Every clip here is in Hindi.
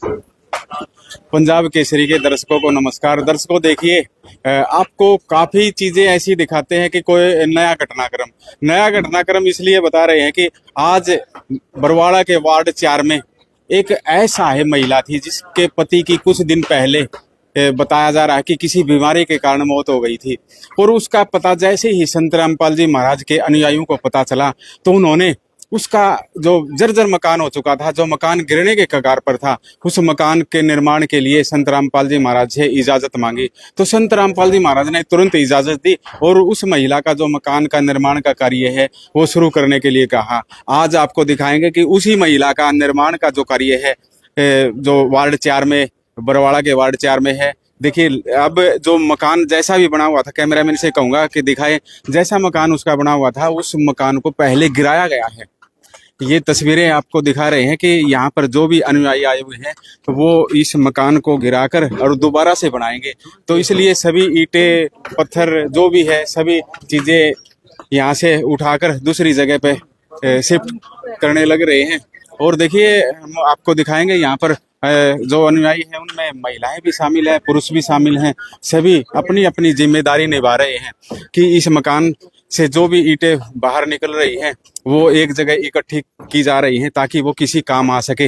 पंजाब केसरी के दर्शकों को नमस्कार। दर्शकों देखिए, आपको काफी चीजें ऐसी दिखाते हैं कि कोई नया घटनाक्रम इसलिए बता रहे हैं कि आज बरवाड़ा के वार्ड 4 में एक ऐसा है महिला थी जिसके पति की कुछ दिन पहले बताया जा रहा है कि किसी बीमारी के कारण मौत हो गई थी। और उसका पता जैसे ही संत रामपाल जी महाराज के अनुयायियों को पता चला तो उन्होंने उसका जो जर्जर मकान हो चुका था, जो मकान गिरने के कगार पर था, उस मकान के निर्माण के लिए संत रामपाल जी महाराज से इजाजत मांगी। तो संत रामपाल जी महाराज ने तुरंत इजाजत दी और उस महिला का जो मकान का निर्माण का कार्य है वो शुरू करने के लिए कहा। आज आपको दिखाएंगे कि उसी महिला का निर्माण का जो कार्य है जो वार्ड 4 में, बरवाड़ा के वार्ड 4 में है। देखिए, अब जो मकान जैसा भी बना हुआ था, कैमरामैन से कहूंगा कि दिखाए, जैसा मकान उसका बना हुआ था उस मकान को पहले गिराया गया है। ये तस्वीरें आपको दिखा रहे हैं कि यहाँ पर जो भी अनुयायी आए हुए हैं तो वो इस मकान को गिराकर और दोबारा से बनाएंगे। तो इसलिए सभी ईंटें, पत्थर जो भी है, सभी चीजें यहाँ से उठाकर दूसरी जगह पे शिफ्ट करने लग रहे हैं। और देखिए, हम आपको दिखाएंगे यहाँ पर जो अनुयायी हैं उनमें महिलाएं भी शामिल है, पुरुष भी शामिल हैं। सभी अपनी अपनी जिम्मेदारी निभा रहे हैं कि इस मकान से जो भी ईंटें बाहर निकल रही हैं वो एक जगह इकट्ठी की जा रही हैं ताकि वो किसी काम आ सके।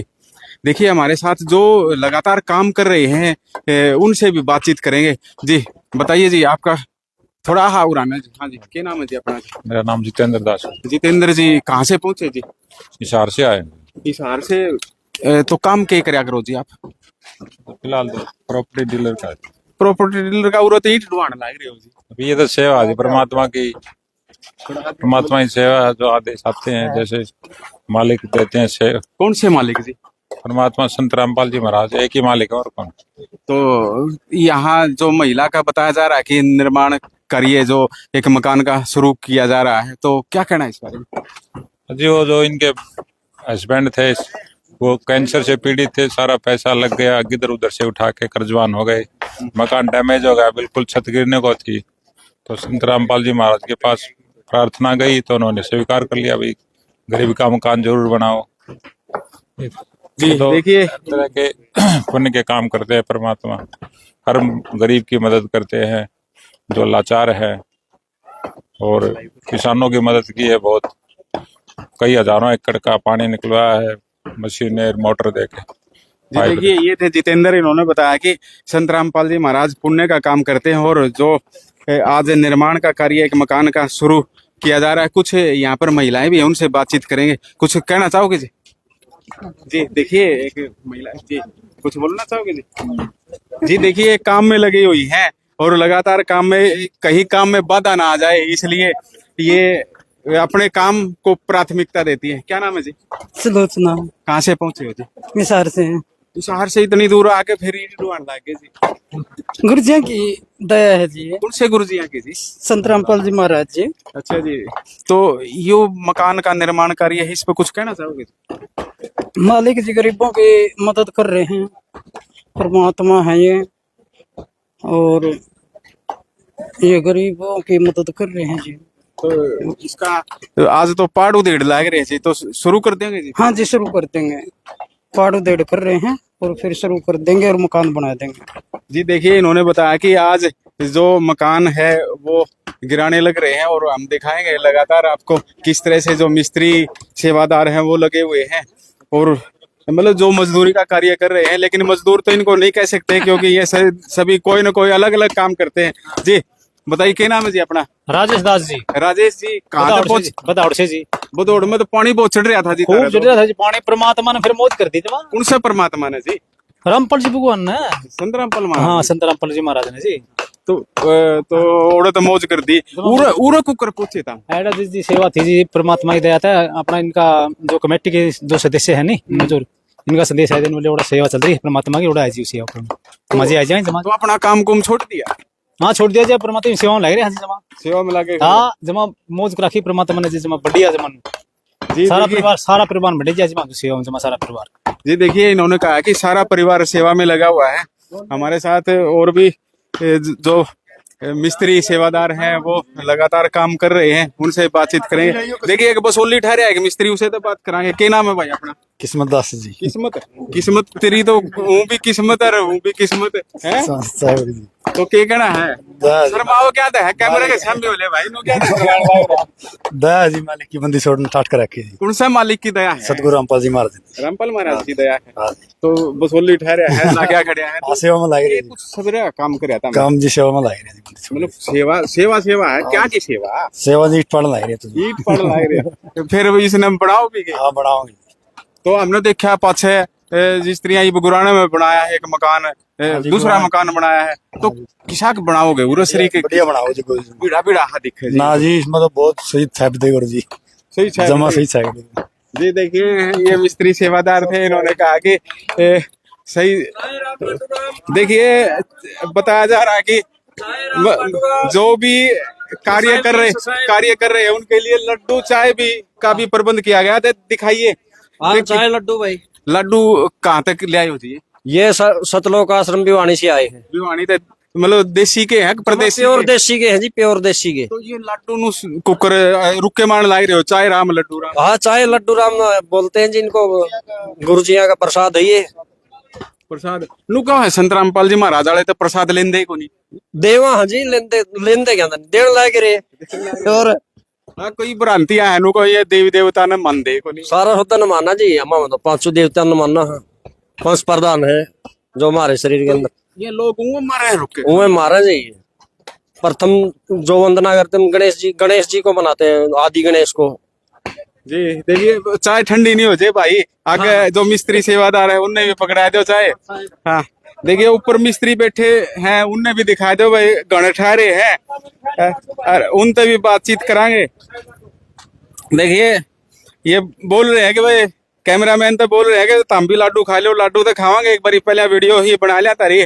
देखिए, हमारे साथ जो लगातार काम कर रहे हैं उनसे भी बातचीत करेंगे। जी बताइए जी, आपका थोड़ा उड़ाना जी। हाँ जी, क्या नाम है जी अपना? मेरा नाम जितेंद्र दास। जितेंद्र जी, कहाँ से पहुंचे जी? हिसार से आए। हिसार से। तो काम क्या करया करो जी आप? फिलहाल तो प्रॉपर्टी डीलर का है। प्रॉपर्टी डीलर का उरत ईंट ढुवाने लग रहे हो जी? अभी ये तो सेवा है परमात्मा की, परमात्मा की सेवा है। जो आदेश आते हैं, जैसे मालिक देते हैं सेवा। कौन से मालिक जी? परमात्मा संत रामपाल जी महाराज, एक ही मालिक है और कौन। तो यहाँ जो महिला का बताया जा रहा है कि निर्माण कार्य जो एक मकान का शुरू किया जा रहा है, तो क्या कहना है इस बारे में? जी, वो जो इनके हस्बैंड थे वो कैंसर से पीड़ित थे, सारा पैसा लग गया, इधर उधर से उठा के कर्जवान हो गए, मकान डैमेज हो गया, बिल्कुल छत गिरने को थी। तो संत रामपाल जी महाराज के पास प्रार्थना गई तो उन्होंने स्वीकार कर लिया, भाई गरीब का मकान जरूर बनाओ। जी तो देखिए, तरह के पुण्य के काम करते हैं परमात्मा, हर गरीब की मदद करते हैं जो लाचार है, और किसानों की मदद की है बहुत। कई हजारों एकड़ का पानी निकलवाया है मशीनें, मोटर देके। जी देखिए, ये थे जितेंद्र। इन्होंने बताया कि संत रामपाल जी महाराज पुण्य का काम करते हैं और जो आज निर्माण का कार्य एक मकान का शुरू किया जा रहा है। कुछ यहाँ पर महिलाएं भी हैं, उनसे बातचीत करेंगे। कुछ कहना चाहोगे जी? जी देखिए, एक महिला जी, कुछ बोलना चाहोगे जी? जी देखिए, काम में लगी हुई है और लगातार काम में, कहीं काम में बाधा ना आ जाए इसलिए ये अपने काम को प्राथमिकता देती है। क्या नाम है जी? सुलोचना। कहाँ से पहुंचे हो जी? हिसार से। शहर से इतनी दूर आके फिर ईंट ढुवाने लगे जी? गुरुजिया की दया है जी। कौन से गुरु जी हैं की जी? संत रामपाल जी महाराज जी। अच्छा जी, तो यो मकान का निर्माण कार्य है, इस पे कुछ कहना चाहोगे जी? मालिक जी गरीबों की मदद कर रहे हैं, परमात्मा है ये, और ये गरीबों की मदद कर रहे हैं जी। तो इसका तो आज तो पाड़ उधेड़ लाग रहे जी, तो शुरू कर देंगे जी? हाँ जी, शुरू कर देंगे। पाड़ उधेड़ कर रहे हैं और फिर शुरू कर देंगे और मकान बना देंगे। जी देखिए, इन्होंने बताया कि आज जो मकान है वो गिराने लग रहे हैं और हम दिखाएंगे लगातार आपको किस तरह से जो मिस्त्री सेवादार हैं वो लगे हुए हैं और मतलब जो मजदूरी का कार्य कर रहे हैं। लेकिन मजदूर तो इनको नहीं कह सकते क्योंकि ये सभी कोई ना कोई अलग अलग काम करते हैं। जी बताइए, क्या नाम है जी अपना? राजेश दास जी। राजेश जी, कहाँ से पहुंच? बदौड़ से जी। बदौड़ में तो पानी बहुत चढ़ रहा था जी। खूब चढ़ रहा था जी पानी, परमात्मा ने फिर मौत कर दी जमा। कौन सा परमात्मा ने जी? रामपाल जी भगवान ने, संत रामपाल महाराज। हाँ, संत रामपाल जी महाराज ने जी। तो ओड़े तो मौज कर दी। उरे कुकर पूछे था ऐडा जी सेवा थी जी, परमात्मा की दया था। अपना इनका जो कमेटी के जो सदस्य है नहीं मजदूर, इनका संदेश है दिन बोले सेवा चल रही है परमात्मा की, उड़ा है जी सेवा पर मजे आ जाए जमा। तो अपना काम कुम छोड़ दिया? हाँ, छोड़ दिया जाए, परमात्मा की सेवा में लग रहे हैं जमा। सेवा में लगे? हाँ जमा, मौज राखी परमात्मा ने जी जमा, बढ़िया जमा। सारा परिवार बढ़े जाए जमा सेवा में जमा, सारा परिवार। जी देखिए, इन्होंने कहा कि सारा परिवार सेवा में लगा हुआ है। हमारे साथ और भी जो मिस्त्री सेवादार हैं वो लगातार काम कर रहे हैं, उनसे बातचीत करेंगे। देखिए, एक बसोली ठहरे है मिस्त्री, उसे तो बात कराएंगे। क्या नाम है भाई अपना? किस्मत दस जी किस्मत किस्मत तेरी तो वो भी किस्मत है वो भी किस्मत है साहब जी तो के कहना है दया शर्माओ क्या है कैमरे के सामने बोले भाई नो क्या है? दया जी मालिक की बंदी छोड़ने ठाट कर रखी जी कौन सा मालिक की दया है सतगुरु रामपाल जी महाराज रामपाल महाराज की दया है हाँ जी तो बसोली ठहरे है ना क्या खड़े हैं हाँ, सेवा में लाग रही ये है जी कुछ सवेरे काम कर था काम जी सेवा में लाग रही है जी बंदी छोड़। मतलब सेवा सेवा सेवा है क्या की सेवा सेवा जी ईट पड़ लाग रही है तुझे ईट पड़ लाए रहे फिर इसने बढ़ाओ भी गए हाँ बढ़ाओगे तो हमने देखा पाछे जिस तरह गुराने में बनाया है एक मकान जी, दूसरा गुराने। मकान बनाया है तो किसाक बनाओगे उरे शरीर के बढ़िया बनाओ जी कोई बीड़ा बीड़ा हा दिखे जी ना जी इसमें तो बहुत सही थैप दे गुरु जी सही छा जमा सही छाप जी देखिए ये मिस्त्री सेवादार थे इन्होंने कहा कि सही देखिए बताया जा रहा है कि जो भी कार्य कर रहे हैं उनके लिए लड्डू चाय भी का भी प्रबंध किया गया है दिखाइए चाय लड्डू भाई लड्डू कहाँ तक ले आए हो जी ये सतलोक आश्रम भिवानी से आए हैं भिवानी ते मतलब देसी के हैं प्रदेशी प्योर के? देसी के हैं जी प्योर देसी के तो ये लड्डू नु कुकर रुके मान लाई रहे हो चाय राम लड्डू राम हाँ चाय लड्डू राम बोलते हैं जिनको गुरु जी का प्रसाद है ये प्रसाद नु कहा है संत रामपाल जी महाराज वाले तो प्रसाद लेंदे ही को नहीं देवा हाँ जी लेंदे लेंदे क्या देन लाग रहे और हाँ कोई भ्रांति है नु को ये देवी देवता ने मन दे को नहीं सारा होता न माना जी हमारा तो पांचों देवता न मानना है पंच प्रधान है जो हमारे शरीर के अंदर ये लोग वो मारे रुके उन्हें मारा जी प्रथम जो वंदना करते हैं गणेश जी को बनाते हैं आदि गणेश को जी देखिए चाय ठंडी नहीं हो जाए भाई आगे जो मिस्त्री सेवादार है उनने भी पकड़ा दो चाय हाँ देखिए ऊपर मिस्त्री बैठे हैं उनने भी दिखा दो भाई गणे ठहरे हैं और उनसे भी बातचीत करांगे देखिए ये बोल रहे हैं कि भाई कैमरामैन तो बोल रहे हैं कि तुम भी लाडू खा लो लाडू तो खावांगे एक बार पहले वीडियो ही बना लिया तारी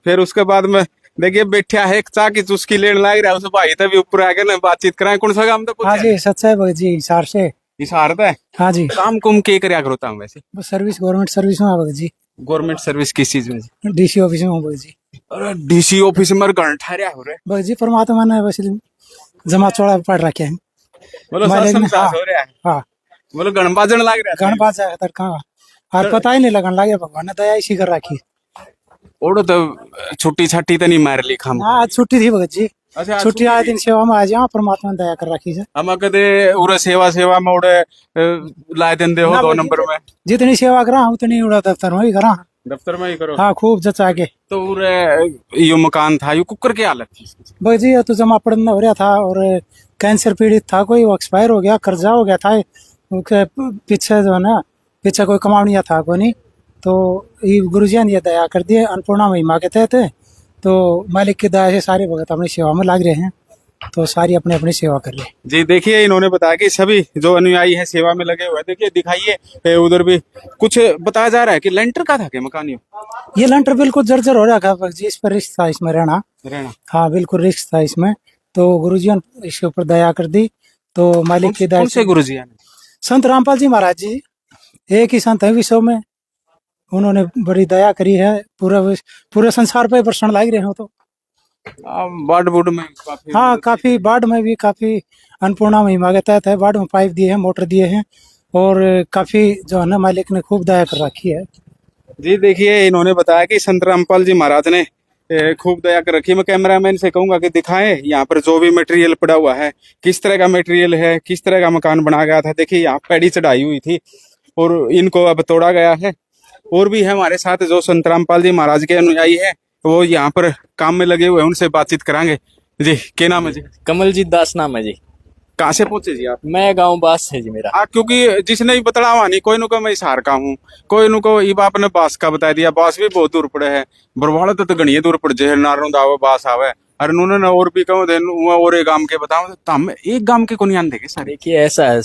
फिर उसके बाद में देखिए बैठा है चाह की चुस्की लेने लग रहा है उस भाई तभी ऊपर आके ना बातचीत कराए कौन सा काम तो हाँ जी सच है भगत जी हिसार से इशारत है हाँ जी काम कुम के करया करोता हूँ वैसे बस सर्विस गवर्नमेंट सर्विस में है भगत जी गवर्नमेंट सर्विस किस चीज में डीसी ऑफिस में हूँ भगत जी अरे डीसी ऑफिस में गण ठहरिया हो रहे भगत जी परमात्मा ने बस जमा चौड़ा पढ़ रखे हैं मतलब मालिक सत्संग ने- साथ हाँ। हो रहा है हाँ मतलब गण बाजन लग रहा है गण बात जाएगा तर कहाँ और पता ही नहीं लगन लगे भगवान ने दया इसी कर रखी ओड़ो तो छुट्टी छाटी तो नहीं मार ली खाम हाँ आज छुट्टी थी भगत जी अच्छा छुट्टी आए दिन सेवा में आ जाओ परमात्मा ने दया कर रखी है हम कदे उरे सेवा में उड़े लाए देंदे हो ना दो भाई, नंबर में जितनी सेवा करा उतनी उड़ा दफ्तर में ही करा दफ्तर में ही करो हाँ खूब जचा के तो उरे यो मकान था यो कुकर की हालत थी इसकी? भगत जी ये तो जमा पड़ना हो रहा था और कैंसर पीड़ित था कोई वो एक्सपायर हो गया कर्जा हो गया था उसके पीछे जो है ना पीछे कोई कमावनिया था कोई नहीं तो ये गुरुजी ने ये दया कर दिए अन्नपूर्णा महिमा के तहत तो मालिक की दया से सारे भगत अपनी सेवा में लग रहे हैं तो सारी अपनी अपनी सेवा कर रहे हैं जी देखिए इन्होंने बताया कि सभी जो अनुयायी है सेवा में लगे हुए हैं देखिए दिखाइए उधर भी कुछ बताया जा रहा है कि लेंटर का था कि मकान ये लंटर बिल्कुल जर्जर हो रहा था भगत जी इस पर रिस्क था इसमें रहना रहना हाँ बिल्कुल रिस्क था इसमें तो गुरुजी ने इसके ऊपर दया कर दी तो मालिक की दया कौन से गुरुजी ने संत रामपाल जी महाराज जी एक ही संत है विश्व में उन्होंने बड़ी दया करी है पूरे संसार पे प्रश्न लाग रहे हो तो बाढ़ बूढ़ में काफी हाँ काफी बाढ़ में भी काफी अन्नपूर्णा महिमा के तहत है बाढ़ में पाइप दिए हैं मोटर दिए हैं और काफी जो है ना मालिक ने खूब दया कर रखी है जी देखिए इन्होंने बताया कि संत रामपाल जी महाराज ने खूब दया कर रखी मैं कैमरामैन से कहूंगा कि दिखाएं यहाँ पर जो भी मटेरियल पड़ा हुआ है किस तरह का मटेरियल है किस तरह का मकान बनाया गया था देखिए यहाँ पैड़ी चढ़ाई हुई थी और इनको अब तोड़ा गया है और भी है हमारे साथ जो संत रामपाल जी महाराज के अनुयायी है वो यहाँ पर काम में लगे हुए हैं उनसे बातचीत कराएंगे जी क्या नाम है जी कमलजीत दास नाम है जी कहाँ से पहुंचे जी आप मैं गांव बास है जी मेरा हाँ क्योंकि जिसने भी बतला हुआ नहीं कोई नु को मैं हिसार का हूँ कोई नु को ये बाप ने बास का बता दिया बास भी बहुत दूर पड़े है बरवाड़ा तो घनी दूर पड़ जाए नारों दावे बास आवे और उन्होंने और भी कहूँ और एक गांव के बताओ तो हम एक गांव के को नहीं आंदे सारे देखिए ऐसा है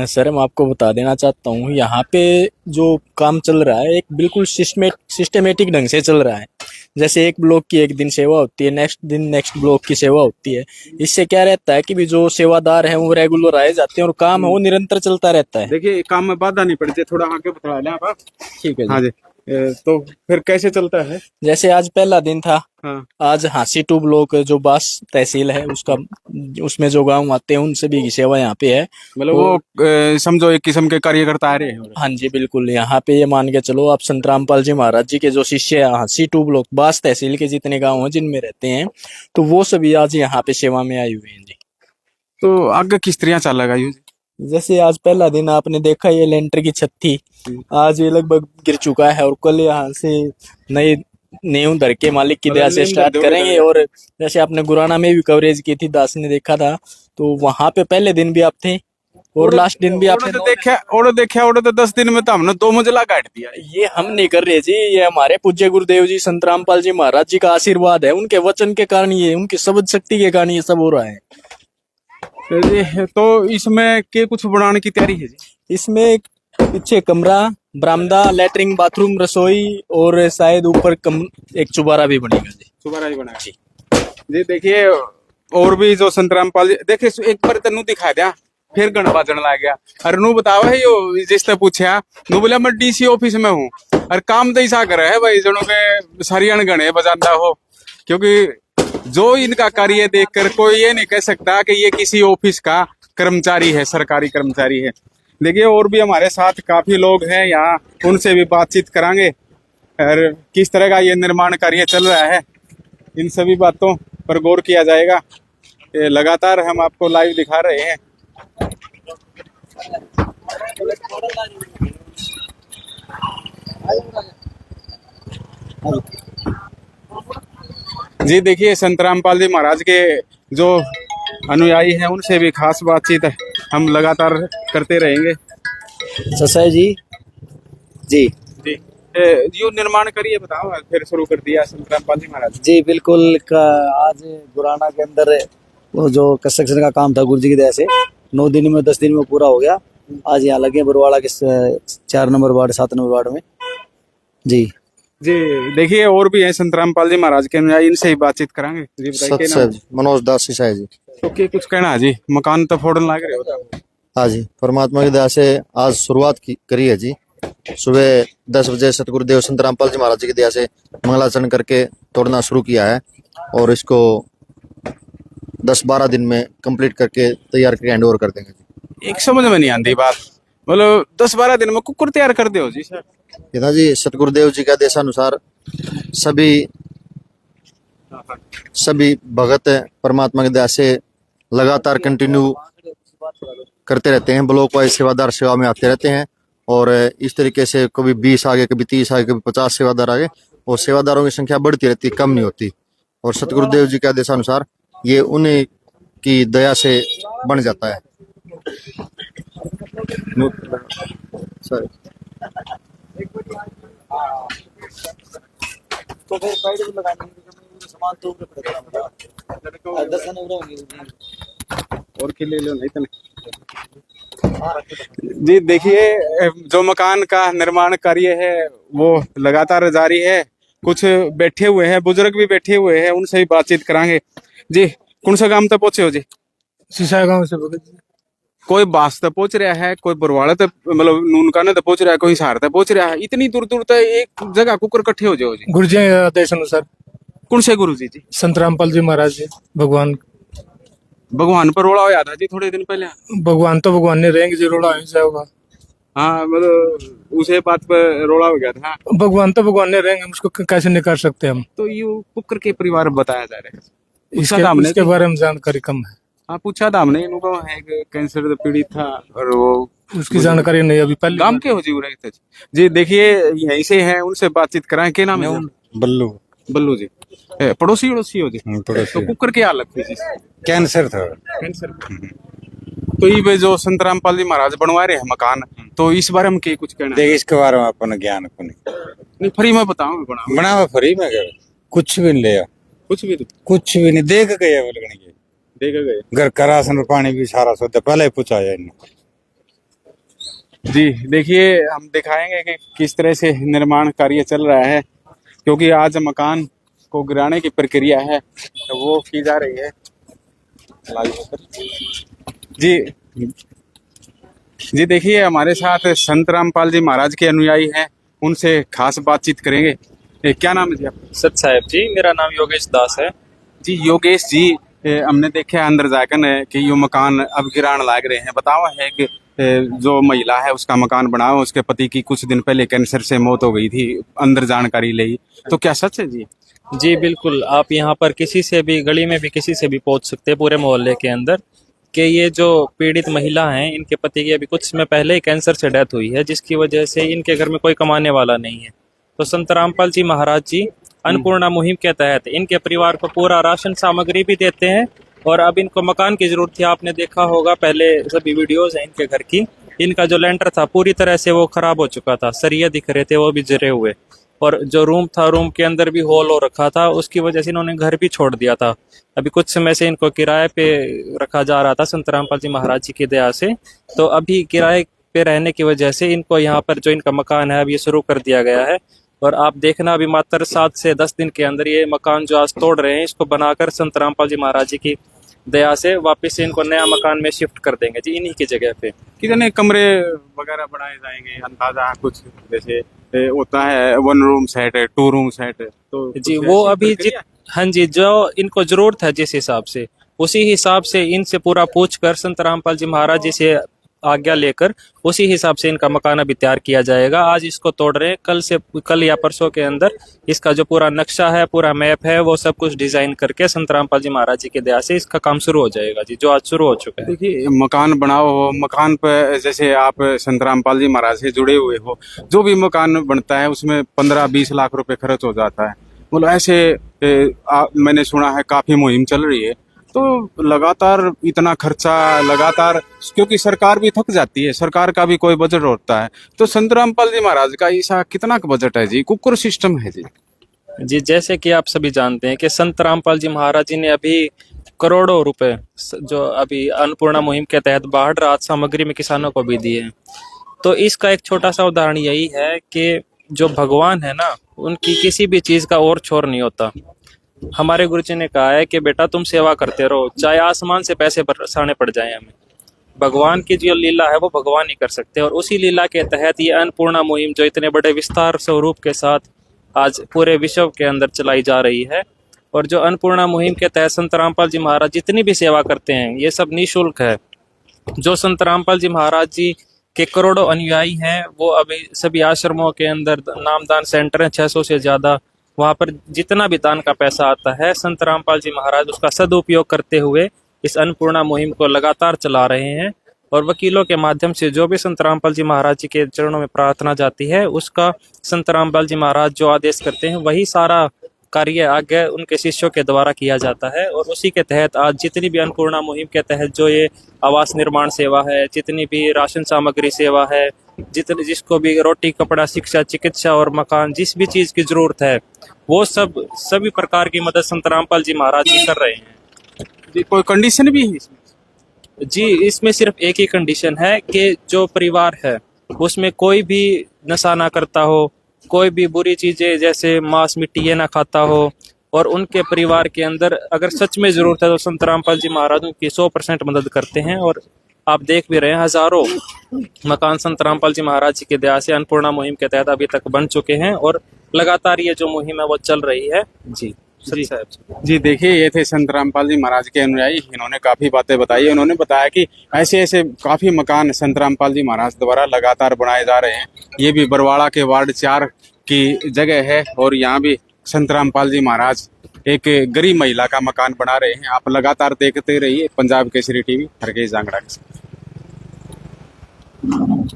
सर मैं आपको बता देना चाहता हूँ यहाँ पे जो काम चल रहा है एक बिल्कुल सिस्टमेटिक ढंग से चल रहा है जैसे एक ब्लॉक की एक दिन सेवा होती है नेक्स्ट दिन नेक्स्ट ब्लॉक की सेवा होती है इससे क्या रहता है कि भी जो सेवादार है वो रेगुलर आए जाते हैं और काम है वो निरंतर चलता रहता है देखिए काम में बाधा नहीं पड़ती थोड़ा आगे बता लें आप ठीक है हाँ जी जी तो फिर कैसे चलता है? जैसे आज पहला दिन था, हाँ। आज हांसी टू ब्लॉक जो बास तहसील है उसका, उसमें जो गांव आते हैं उन सभी की सेवा यहाँ पे है। मतलब वो समझो एक किस्म के कार्यकर्ता आ रहे हैं। हाँ जी बिल्कुल, यहाँ पे ये मान के चलो आप संत रामपाल जी महाराज जी के जो शिष्य हैं हांसी टू ब्लॉक बास तहसील के जितने गांव हैं जिनमें रहते हैं, तो वो सभी आज यहाँ पे सेवा में आए हुए हैं जी। तो आगे किस तरह चलेगा ये? जैसे आज पहला दिन आपने देखा ये लेंटर की छत थी, आज ये लगभग गिर चुका है और कल यहाँ से नए नींव धर के मालिक की दया से स्टार्ट करेंगे। और जैसे आपने गुराना में भी कवरेज की थी, दास ने देखा था, तो वहां पे पहले दिन भी आप थे और लास्ट दिन भी आपने देखा तो 10 दिन में तो हमने 2 मंजिला काट दिया। ये हम नहीं कर रहे जी, ये हमारे पूज्य गुरुदेव जी संत रामपाल जी महाराज जी का आशीर्वाद है, उनके वचन के कारण ये, उनकी शब्द शक्ति के कारण ये सब हो रहा है। तो इसमें के कुछ बनाने की तैयारी है जी? इसमें पीछे कमरा, बरामदा, लैट्रिन, बाथरूम, रसोई और शायद ऊपर एक चुबारा भी बनेगा जी। दोबारा ही बनाया जी। देखिए और भी जो संत रामपाल जी, देखिए एक बार तेनू दिखा दिया फिर गण बाजन ला गया। अरे नू बताओ है यो जिसने पूछा, नू बोला मैं डीसी ऑफिस में हूँ। अरे काम तो ऐसा करे है भाई जनों के सारी अनगणे बजाता हो, क्योंकि जो इनका कार्य देखकर कोई ये नहीं कह सकता कि ये किसी ऑफिस का कर्मचारी है, सरकारी कर्मचारी है। देखिए और भी हमारे साथ काफी लोग हैं यहाँ, उनसे भी बातचीत करांगे और किस तरह का ये निर्माण कार्य चल रहा है, इन सभी बातों पर गौर किया जाएगा। ये लगातार हम आपको लाइव दिखा रहे हैं। जी देखिए संत रामपाल जी महाराज के जो अनुयायी हैं उनसे भी खास बातचीत हम लगातार करते रहेंगे। ससाई जी जी जी यो निर्माण करिए, बताओ फिर शुरू कर दिया संत रामपाल जी महाराज। जी बिल्कुल। आज गुराना के अंदर वो जो कंस्ट्रक्शन का काम था गुरु जी की दया से 9 दिन में 10 दिन में पूरा हो गया। आज यहाँ लगे बरवाड़ा के 4 नंबर वार्ड 7 नंबर वार्ड में जी। जी देखिए और भी हैं संत रामपाल जी महाराज के अनुयायी, इनसे ही बातचीत करांगे। जी बताइए क्या नाम? मनोज दास सिसाई जी। तो क्या कुछ कहना है जी? मकान तो फोड़न लग रहे हो। हाँ जी, परमात्मा की दया से आज शुरुआत करी है जी। सुबह 10 बजे सतगुरुदेव संत रामपाल जी महाराज जी की दया से मंगलाचरण करके तोड़ना शुरू किया है और इसको 10-12 दिन में कंप्लीट करके तैयार करके हैंड ओवर कर देंगे जी। एक समझ में नहीं आती बात, मतलब 10-12 दिन में कुकर तैयार कर दे हो जी सर? ये ना जी सतगुरुदेव जी के आदेशानुसार सभी भगत परमात्मा की दया से लगातार कंटिन्यू करते रहते हैं, ब्लॉक वाइज सेवादार सेवा में आते रहते हैं और इस तरीके से कभी 20 आगे, कभी 30 आगे, कभी 50 सेवादार आगे, और सेवादारों की संख्या बढ़ती रहती, कम नहीं होती। और सतगुरुदेव जी के आदेशानुसार ये उन्हीं की दया से बन जाता है। तो फिर सामान तो और के ले लो नहीं तो जी। देखिए जो मकान का निर्माण कार्य है वो लगातार जारी है। कुछ बैठे हुए हैं, बुजुर्ग भी बैठे हुए हैं, उनसे भी बातचीत करांगे। जी कौन सा गांव तक पहुंचे हो जी? सिसाई गांव से भगत जी। कोई बास तक पहुंच रहा है, कोई बरवाड़ा तक, मतलब नूनकाना तक पहुंच रहा है, कोई हिसार तक पहुंच रहा है। इतनी दूर दूर तक एक जगह कुकर इकट्ठे हो जाओ जी। गुरु जी के आदेश अनुसार। कौन से गुरु जी? संत रामपाल जी महाराज जी भगवान पर रोड़ा होया था जी थोड़े दिन पहले। भगवान तो भगवान ने रहेंगे जी, रोड़ा हो जाएगा। हाँ मतलब उसे बात पर रोड़ा हो गया था। भगवान तो भगवान ने रहेंगे, उसको कैसे नहीं कर सकते हम। तो ये कुकर के परिवार बताया जा रहा है, इसके बारे में जानकारी कम है। हाँ पूछा था हमने, इनको है कैंसर पीड़ित था और वो उसकी जानकारी नहीं अभी पहले। गांव के हो जी उरे जी। देखिए यहीं से हैं, उनसे बातचीत कराएं। क्या नाम है? बल्लू। बल्लू जी पड़ोसी हो जी? तो कुकर की हालत थी जी? कैंसर था। कैंसर। तो ये जो संत रामपाल जी महाराज बनवा रहे हैं मकान, तो इस बारे में कुछ कहना? देख इसके बारे में अपन ज्ञान को नहीं फ्री में बताओ। बना फ्री में कुछ भी नहीं लिया, कुछ भी कुछ भी नहीं देख गए बोलने के देख गए। घर का राशन पानी भी सारा सोते पहले ही पूछा जाए इन्हें। जी देखिए हम दिखाएंगे कि किस तरह से निर्माण कार्य चल रहा है, क्योंकि आज मकान को गिराने की प्रक्रिया है तो वो की जा रही है जी। जी देखिए हमारे साथ संत रामपाल जी महाराज के अनुयायी हैं, उनसे खास बातचीत करेंगे। क्या नाम है जी आपका? सत साहब जी, मेरा नाम योगेश दास है। जी योगेश जी, हमने देखा अंदर जाकर न कि यो मकान अब गिरान लाग रहे हैं। बताओ है कि जो महिला है उसका मकान बना हुआ, उसके पति की कुछ दिन पहले कैंसर से मौत हो गई थी, अंदर जानकारी ली, तो क्या सच है जी? जी बिल्कुल, आप यहाँ पर किसी से भी गली में भी किसी से भी पूछ सकते हैं पूरे मोहल्ले के अंदर कि ये जो पीड़ित महिला हैं इनके पति की अभी कुछ समय पहले ही कैंसर से डेथ हुई है, जिसकी वजह से इनके घर में कोई कमाने वाला नहीं है। तो संत रामपाल जी महाराज जी अन्नपूर्णा मुहिम के तहत इनके परिवार को पूरा राशन सामग्री भी देते हैं। और अब इनको मकान की जरूरत थी, आपने देखा होगा पहले सभी वीडियोस हैं इनके घर की। इनका जो लेंटर था पूरी तरह से वो खराब हो चुका था, सरिया दिख रहे थे वो भी जरे हुए, और जो रूम था रूम के अंदर भी होल हो रखा था, उसकी वजह से इन्होंने घर भी छोड़ दिया था। अभी कुछ समय से इनको किराए पे रखा जा रहा था संत रामपाल जी महाराज जी की दया से। तो अभी किराए पे रहने की वजह से इनको यहाँ पर जो इनका मकान है अब ये शुरू कर दिया गया है। और आप देखना अभी मात्र 7 से 10 दिन के अंदर ये मकान जो आज तोड़ रहे हैं इसको बनाकर संत रामपाल जी महाराज जी की दया से वापस से इनको नया मकान में शिफ्ट कर देंगे जी, इन्हीं की जगह पे। कितने कमरे वगैरह बनाए जाएंगे, अंदाजा कुछ? जैसे होता है 1 रूम सेट है, 2 रूम सेट है, तो जी वो अभी हाँ जी, जो इनको जरूरत है जिस हिसाब से उसी हिसाब से इनसे पूरा पूछ कर संत रामपाल जी महाराज जी से आज्ञा लेकर उसी हिसाब से इनका मकान अभी तैयार किया जाएगा। आज इसको तोड़ रहे हैं, कल या परसों के अंदर इसका जो पूरा नक्शा है, पूरा मैप है, वो सब कुछ डिजाइन करके संत रामपाल जी महाराज जी की दया से इसका काम शुरू हो जाएगा जी, जो आज शुरू हो चुका है। देखिए मकान बनाओ, मकान पे जैसे आप संत रामपाल जी महाराज से जुड़े हुए हो, जो भी मकान बनता है उसमें 15-20 लाख रुपए खर्च हो जाता है। बोलो ऐसे मैंने सुना है काफी मुहिम चल रही है, तो लगातार इतना खर्चा लगातार, क्योंकि सरकार भी थक जाती है, सरकार का भी कोई बजट होता है। तो संत रामपाल जी महाराज का ऐसा कितना का बजट है जी? कुकर सिस्टम है जी? जी जैसे कि आप सभी जानते हैं कि संत रामपाल जी महाराज जी ने अभी करोड़ों रुपए जो अभी अन्नपूर्णा मुहिम के तहत बाढ़ राहत सामग्री में किसानों को भी दिए हैं। तो इसका एक छोटा सा उदाहरण यही है कि जो भगवान है ना, उनकी किसी भी चीज का और छोर नहीं होता। हमारे गुरुजी ने कहा है कि बेटा तुम सेवा करते रहो, चाहे आसमान से पैसे बरसाने पड़ जाए हमें, भगवान की जो लीला है वो भगवान ही कर सकते हैं। और उसी लीला के तहत ये अन्नपूर्णा मुहिम जो इतने बड़े विस्तार स्वरूप के साथ आज पूरे विश्व के अंदर चलाई जा रही है, और जो अन्नपूर्णा मुहिम के तहत संत रामपाल जी महाराज जितनी भी सेवा करते हैं ये सब निःशुल्क है। जो संत रामपाल जी महाराज जी के करोड़ों अनुयायी हैं वो अभी सभी आश्रमों के अंदर नामदान सेंटर हैं 600 से ज्यादा, वहाँ पर जितना भी दान का पैसा आता है संत रामपाल जी महाराज उसका सदुपयोग करते हुए इस अन्नपूर्णा मुहिम को लगातार चला रहे हैं। और वकीलों के माध्यम से जो भी संत रामपाल जी महाराज जी के चरणों में प्रार्थना जाती है उसका संत रामपाल जी महाराज जो आदेश करते हैं वही सारा कार्य आगे उनके शिष्यों के द्वारा किया जाता है। और उसी के तहत आज जितनी भी अन्नपूर्णा मुहिम के तहत जो ये आवास निर्माण सेवा है, जितनी भी राशन सामग्री सेवा है, जितने जिसको भी रोटी कपड़ा शिक्षा चिकित्सा और मकान जिस भी चीज की जरूरत है वो सभी प्रकार की मदद संत रामपाल जी महाराज जी कर रहे हैं जी। कोई कंडीशन भी है इसमें? जी इसमें सिर्फ एक ही कंडीशन है कि जो परिवार है उसमें कोई भी नशा ना करता हो, कोई भी बुरी चीजें जैसे मांस मिट्टी ये ना खाता हो, और उनके परिवार के अंदर अगर सच में जरूरत है तो संत रामपाल जी महाराज उनकी 100% मदद करते हैं। और आप देख भी रहे हैं हजारों मकान संत रामपाल जी महाराज जी की दया से अन्नपूर्णा मुहिम के तहत अभी तक बन चुके हैं, और लगातार ये जो मुहिम है वो चल रही है जी। जी देखिए ये थे संत रामपाल जी महाराज के अनुयायी, इन्होंने काफी बातें बताई। उन्होंने बताया कि ऐसे ऐसे काफी मकान संत रामपाल जी महाराज द्वारा लगातार बनाए जा रहे हैं। ये भी बरवाड़ा के वार्ड 4 की जगह है, और यहाँ भी संत रामपाल जी महाराज एक गरीब महिला का मकान बना रहे हैं। आप लगातार देखते रहिए पंजाब केसरी टीवी, हरकेश जांगड़ा के साथ।